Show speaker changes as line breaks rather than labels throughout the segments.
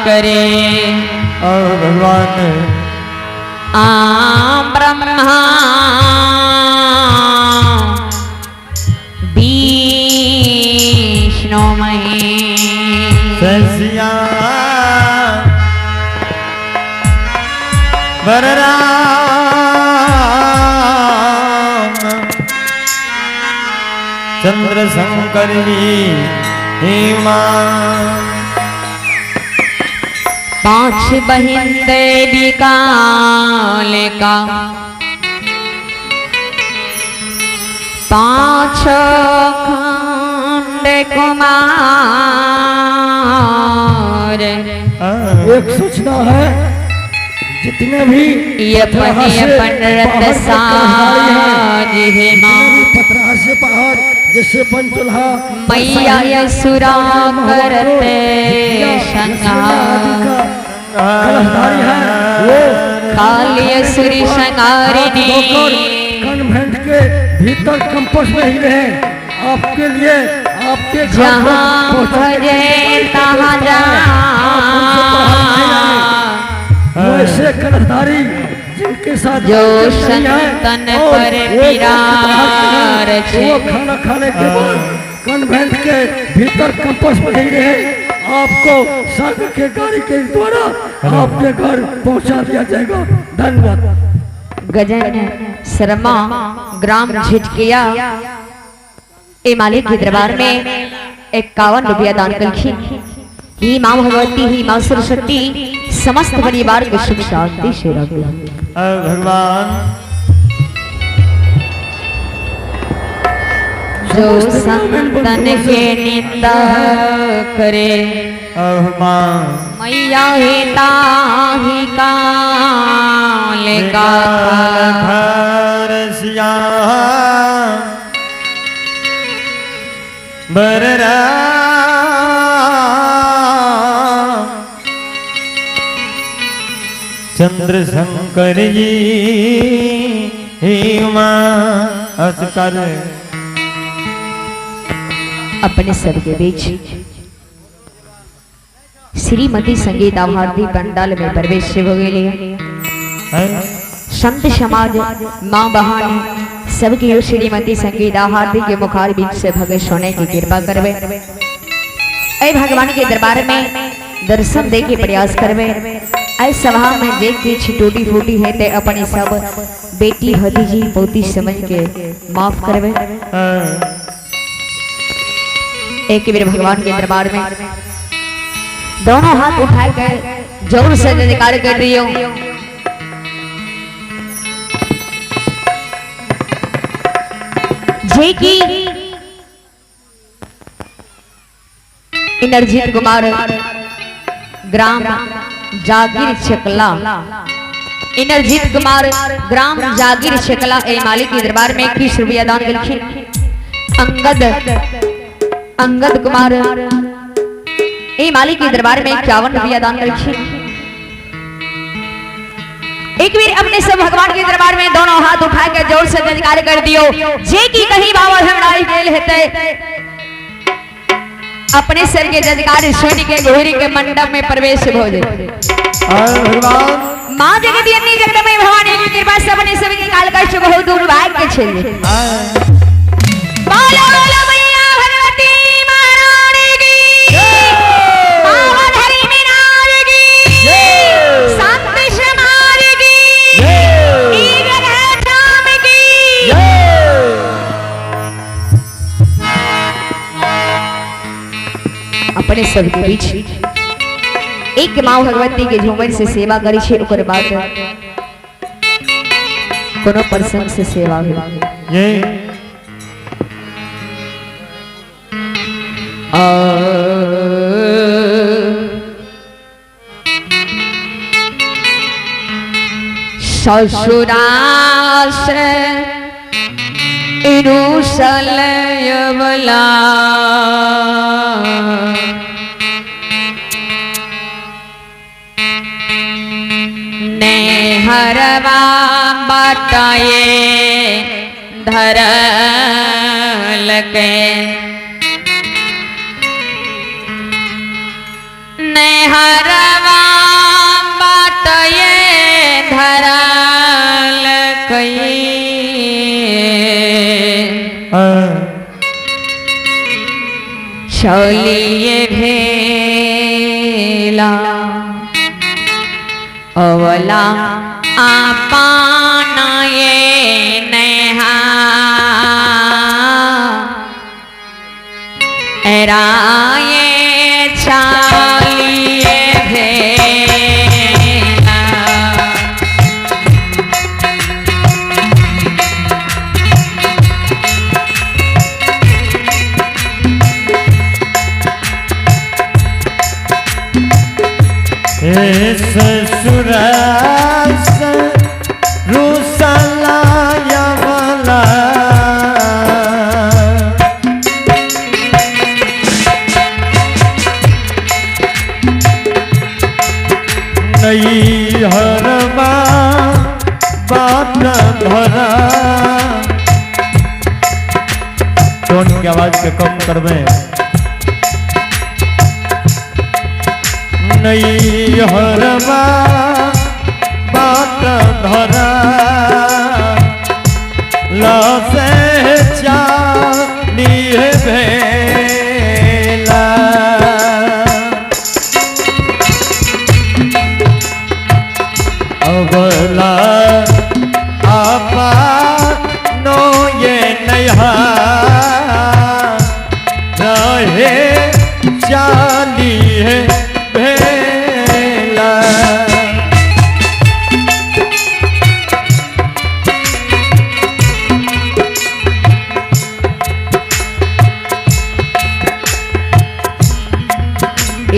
करे।
और भगवान
ब्रह्मा विष्णु महेश
बलराम चंद्र शंकर जी
पांच बहन देवी कालिका पांच खंड कुमार।
एक सूचना है, जितने भी
पतरा
से पहाड़ जैसे पंचुल्हा
मैया यसुरा करते
कलशधारी है वो
कालियसुरी संहारिणी।
कन्वेंट के भीतर कैंपस में ही रहे आपके लिए, आपके
जहाँ भजे तहाँ जा
वैसे कलशधारी जिनके साथ
जो संतन पर विरार छे।
वो खाना खाने के बाद कन्वेंट के भीतर कैंपस में ही रहे आपको सागर के गाड़ी के द्वारा आपके घर पहुंचा दिया जाएगा। धन्यवाद।
गजन शर्मा ग्राम झिटकिया ए मालिक के दरबार में 51 रुपया दान करी। ही माँ भगवती ही माँ सरस्वती समस्त परिवार को सुख शांति से रखे।
भगवान
जो संतन के निंदा करे मैया हे ताही कालिका
चंद्र शंकर जी अस्कर
अपने सर के बीच श्रीमती संगीत आभारती पंडाल में प्रवेश हो गए। संत समाज माँ बहन सबके श्रीमती संगीत आभारती के मुखार बीच से भगत सोने की कृपा करवे। ऐ भगवान के दरबार में दर्शन दे के प्रयास करवे। ऐ सभा में देख के छिटोटी फूटी है ते अपनी सब बेटी भतीजी पोती समझ के माफ करवे। एक बार भगवान के दरबार में दोनों हाथ उठाकर जोर से जयकार कर रही हूं। जे की इंद्रजीत कुमार ग्राम जागीर चकला इंद्रजीत कुमार ग्राम जागीर चकला ए मालिक के दरबार में 21 रुपया दान करी। अंगद कुमार ए मालिक के दरबार में 51 रुपया दान करी। एक बार अपने सब भगवान के दरबार में दोनों हाथ उठा के जोर से जयकार कर दियो। जे की कहीं बाबा हमारी गेल हेते अपने सर के जयकार सुन के घोरी के मंडप में प्रवेश हो जाए। मां जगत जननी जगदम्बा भवानी की कृपा से अपने सब के काल कष्ट बहुत दूर भाग के चले। बोलो बोलो मैया भगवती महारानी की बाबा धरी मीनार की संत समाज की ईगल धाम की। अपने सब के बीच एक माँ भगवती के झूमर से सेवा करी छे। ओकर बाद कोनो प्रसंग से सेवा हुई। ससुराल से इरुसलयवला हरवा बताए धरल के नेहरा चलिए भेला अवला आपना ये नेहा राये चलिए भेला
ससुरास रुसला यमला नई हरमा बात धरा टोन की आवाज के कम करवे नई हरमा बात धरा लसे चाली भेला अबला आपा नो ये नया रहे चाली है भेला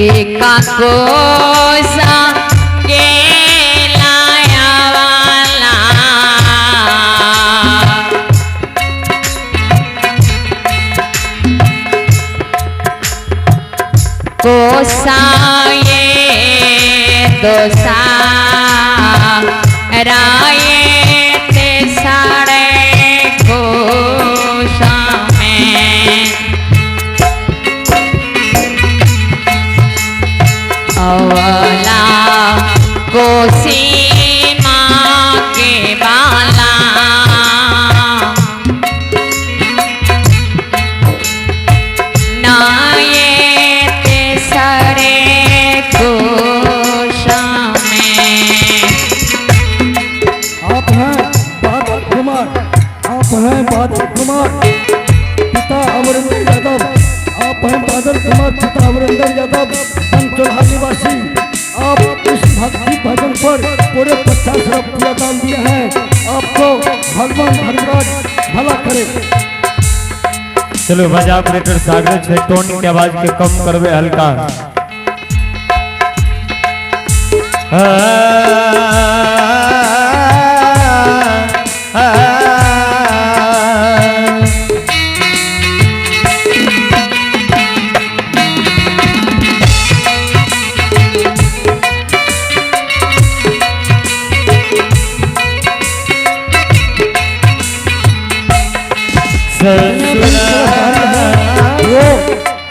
एका कोसा के लाया वाला कोसा ये दोसा राये ते साड़े कोसा में अवला कोसी माँ के बाला नाये ते सरे कोशा में
आप हैं बादल कुमार, आप हैं बादल कुमार पिता अमरिंदर यादव, आप हैं बादल कुमार पिता अमरिंदर यादव चौल्हा निवासी। आप इस भक्ति भजन पर पूरे 50 रुपया दान दिए हैं। आपको भगवान धर्मराज भला करे।
चलो बजा ऑपरेटर सागर छे टोन की आवाज के कम करवे हल्का
वो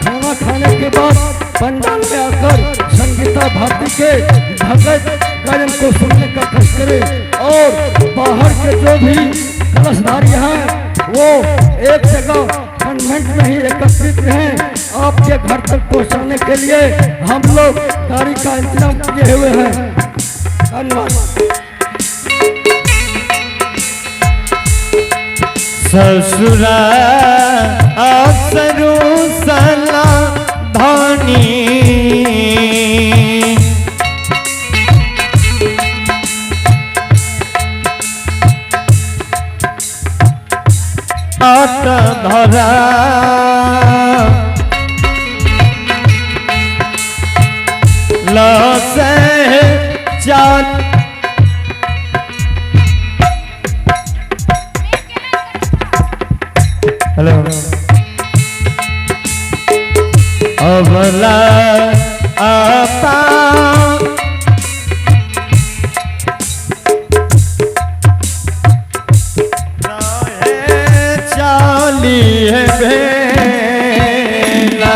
खाना खाने के बाद पंडाल में आकर संगीता भारती के भगत गायन को सुनने का कष्ट करे और बाहर के जो भी कलशधारी हैं वो एक जगह कन्वेंट में ही एकत्रित हैं। आपके घर तक पहुंचाने के लिए हम लोग गाड़ी का इंतजाम किए हुए हैं। धन्यवाद।
ससुरा असरु सला धानी आत धरा लसे चाल हेलो अबला आपा चाली है भेला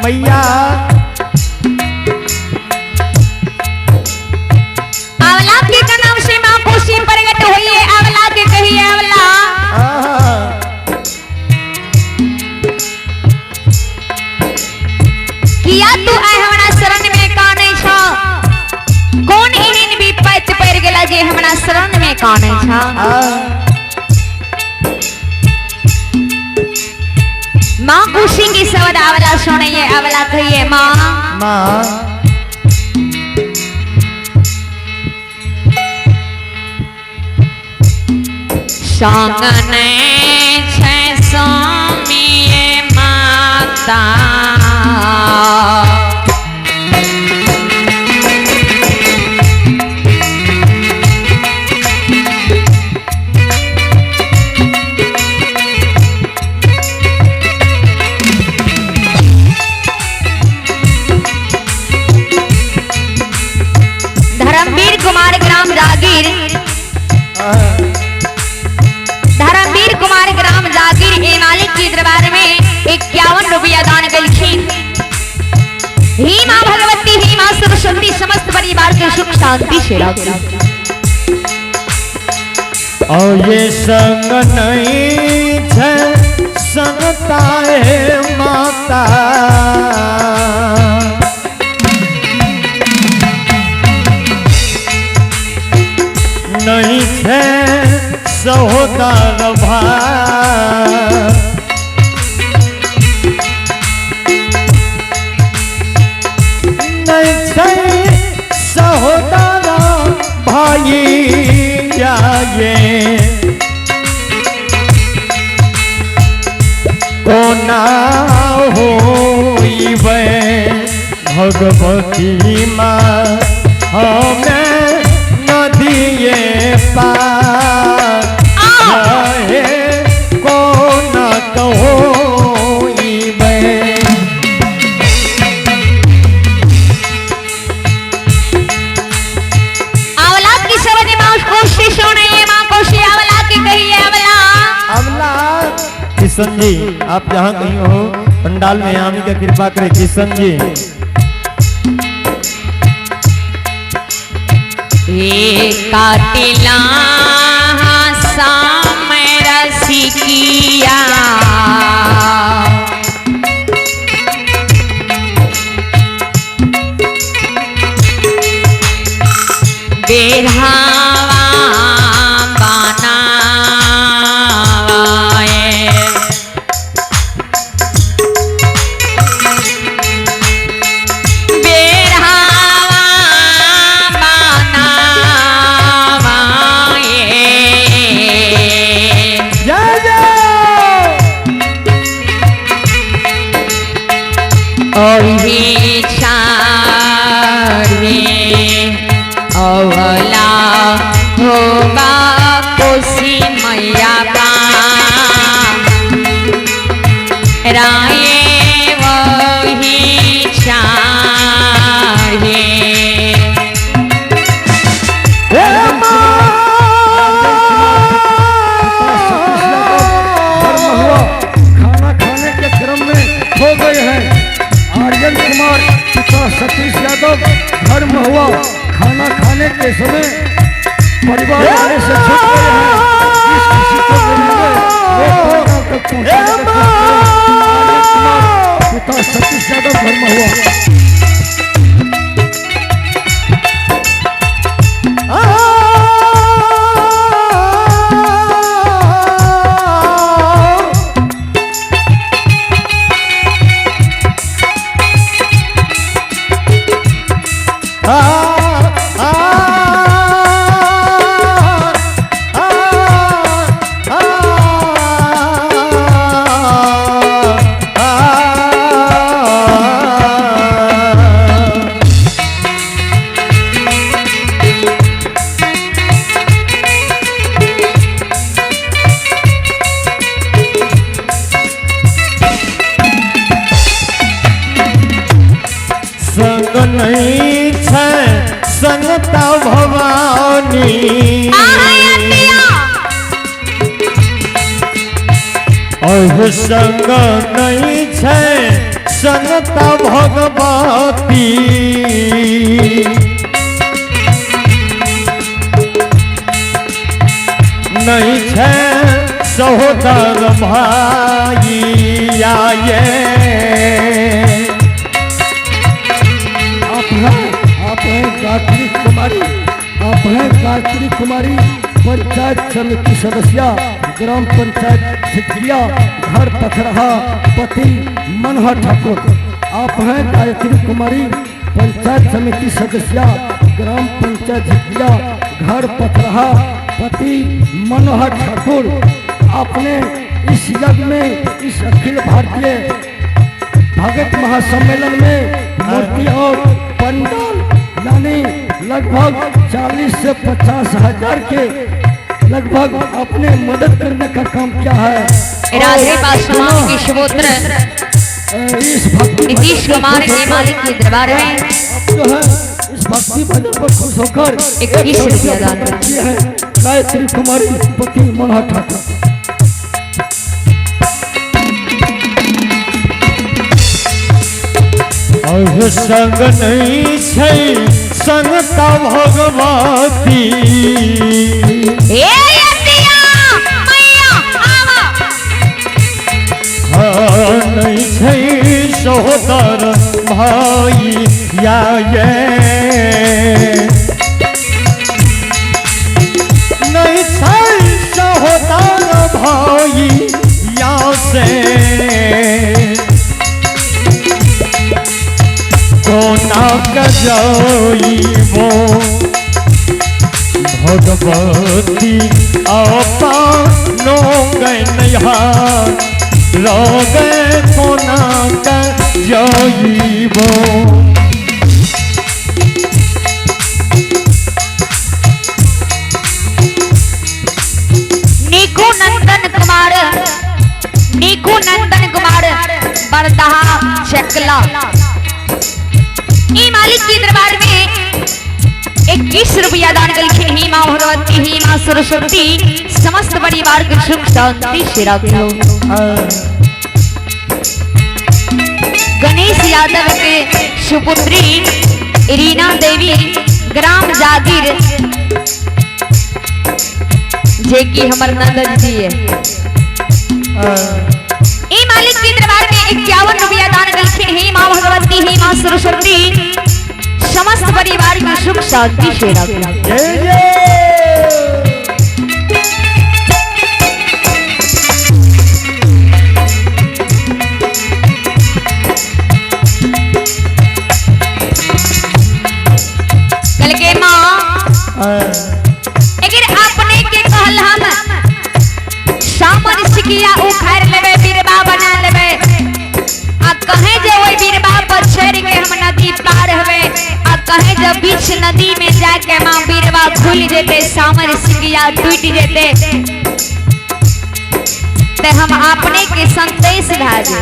मैया
अवला के का नाम से मां खुशी प्रकट हुई है। अवला के कही अवला किया तू आए हमरा शरण में काने छ कौन इनिन भी पैच पड़ गेला जे हमरा शरण में काने छ। मां खुशी की शब्द अवला सुनिए। अवला कहिए मां सांगने छे स्वामी माता धर्मवीर कुमार ग्राम जागीर धर्मवीर कुमार ग्राम जागीर ए मालिक के दरबार में 51 रुपया दान कलखिन। ही मां भगवती ही मां सरस्वती समस्त परिवार के सुख शांति से रखी।
और ये संग नहीं छे संगता है माता नहीं छे सहोदर भाई नहीं छे सहोदर भाई जाए कोना होइबे भगवती माँ हमें नदिए पार रहे कोना तो होइबे।
औलाद की शब्द मां खुशी सुनिए। मां खुशी अवला की कहिए अवला
किशन जी आप जहाँ कहीं हो पंडाल में आने की कृपा करें। किशन जी
काटिला समय रसिकिया बेरहावा अवला होगा कोसी मैया का राये वही चाहिए।
खाना खाने के क्रम में हो गए हैं। आर्यन कुमार पिता सतीश यादव घर में हुआ खाना खाने के समय परिवार वाले से छूट गए हैं। जिस किसी को मिलेंगे वो प्रोग्राम तक पहुंचाने आर्यन कुमार पिता सतीश यादव घर में हुआ।
संग नहीं छे संगता भवानी और संग नहीं छे संगता भगवती नहीं छे सहोदर भाई आये।
आप हैं गायत्री कुमारी, आप हैं गायत्री कुमारी, पंचायत समिति सदस्य, ग्राम पंचायत झिटकिया, घर पथरहा, पति मनोहर ठाकुर। आप हैं गायत्री कुमारी, पंचायत समिति सदस्य, ग्राम पंचायत झिटकिया, घर पथरहा, पति मनोहर ठाकुर। आपने इस यज्ञ में, इस अखिल भारतीय भगत महासम्मेलन में मूर्ति और पंडाल यानी लगभग 40 से 50 हजार के लगभग अपने मदद करने का काम किया है।
राधे पासवान की शबोत्र
इस भक्ति
नीतीश कुमार के मालिक के दरबार में
जो है इस भक्ति भजन पर खुश होकर
21 रुपया दान
किए हैं गायत्री कुमारी, पति मनोहर ठाकुर।
संग नहीं छे संगता भगवती नहीं छे सहोदर भाई या ये नहीं छे सहोदर भाई या से कोना कजइबो भगवती अपनो गैनहा लोगे कोना कजइबो।
नीकू नंदन कुमार बरदहा चकला ई मालिक के दरबार में 21 रुपया दान कलखिन। ही मां भगवती, ही मां सरस्वती समस्त परिवार के सुख शांति से रखो। गणेश यादव के सुपुत्री रीना देवी, ग्राम जागीर, जे की हमर नंदन जी है। ई मालिक के दरबार में 51 रुपया दान कलखिन। ही मां भगवती, ही मां सरस्वती समस्त परिवार की सुख शांति से रखो। कल के मां अगर आपने के कहल हम सामर सिकिया उखाड़ लेबे, बीरबा बना लेबे, आ कहे जे ओई बीरबा पर चढ़ के हम नदी पार हवे, आ कहे जब बीच नदी में जाके मां बीरबा खुल जेते, सामर सिकिया टूट जेते, ते हम अपने के संदेश धाजे।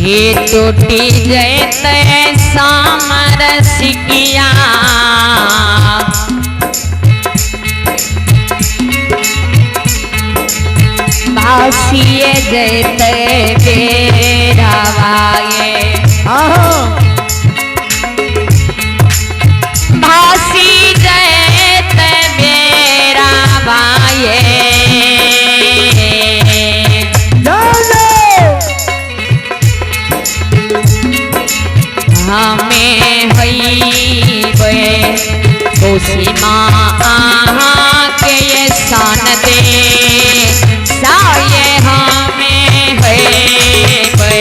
ये टूटी जैते सामर सिकिया, भासिए जैते बेरावाए, भासी जैते बेरावाए, हमें हईबे कोसी माँ आहा के ये सान दे साये हमें हईबे।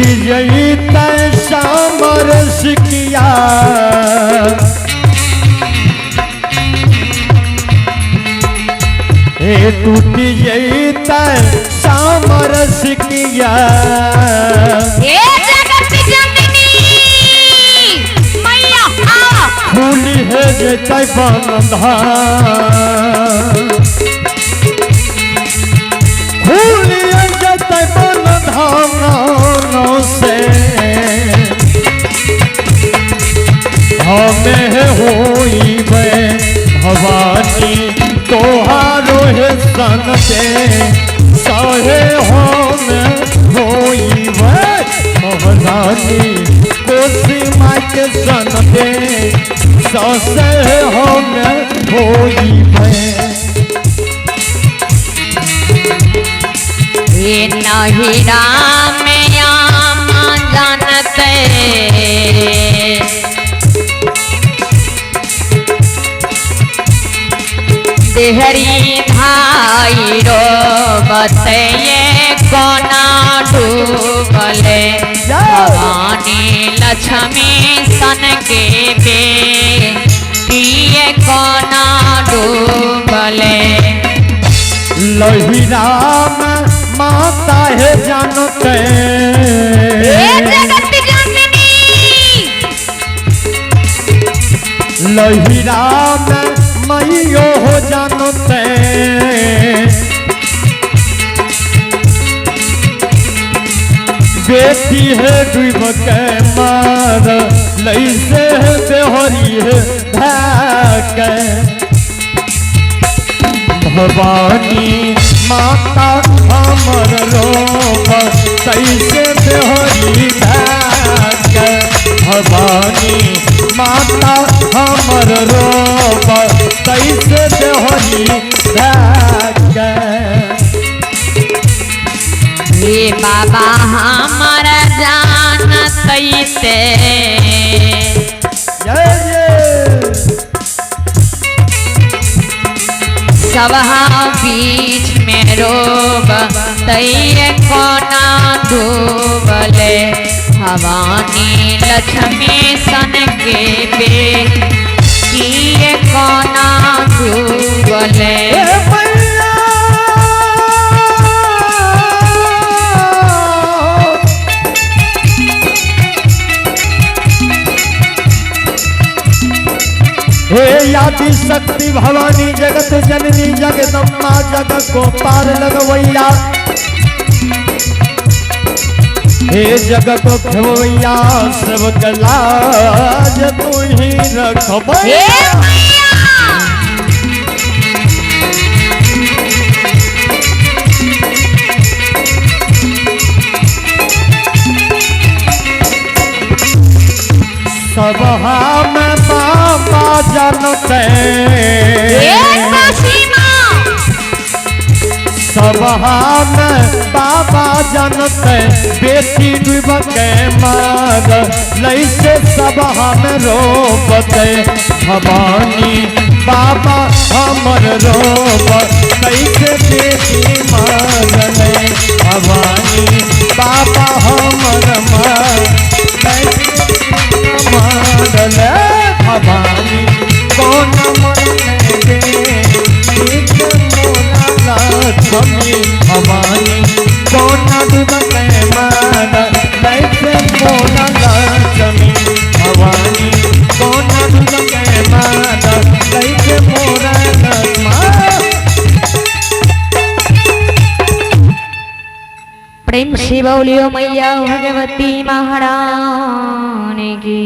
जईते सामर सिकिया हे टूट जईते सामर सिकिया
हे जगत जननी मैया आ
फूली है जईते बंधा फूली है जईते बंधा से हमें होई भवानी तोहारो है सन के सहे हमें होई महारानी कोसी माँ के सन के ससे हमें होई
ये नहीं राम याम जानते देहरी धाई रो बतये कोना डूबले भवानी लक्ष्मी सन के बेटिए कोना डूबले
लहिराम माता है जानते
जगत जननी
लहिराम मैयो हो जानते बेटी है डूब के मार लैसे है बेहरी है भाग भवानी माता हमर रोब कैसे बेहरी भाग भवानी माता हमर रोब कैसे बेहरी भाग
हे बाबा हमर जानते
जय जय
सबहा बीच में रोब तैये कोना डूबले भवानी लक्ष्मी सन के बेटिए कोना डूबले
हे आदि शक्ति भवानी जगत जननी जगदम्बा जगत को पार लगवैया हे जगत खवैया सब लाज तू ही रखबैया सबहा में बाबा जानते सबहा में बाबा जानते बेटी डूब के मार लैसे सबहा में रोबते भवानी बाबा हमर रोब कैसे बेटी मार भवानी बाबा हमर मार मारले भवानी कौन मरने दे मोला लक्ष्मी भवानी कौन डूबने मार कैसे मोला लक्ष्मी भवानी कौन डूबने मार कैसे मोला
प्रेम से बोलियो मैया भगवती महारानी की।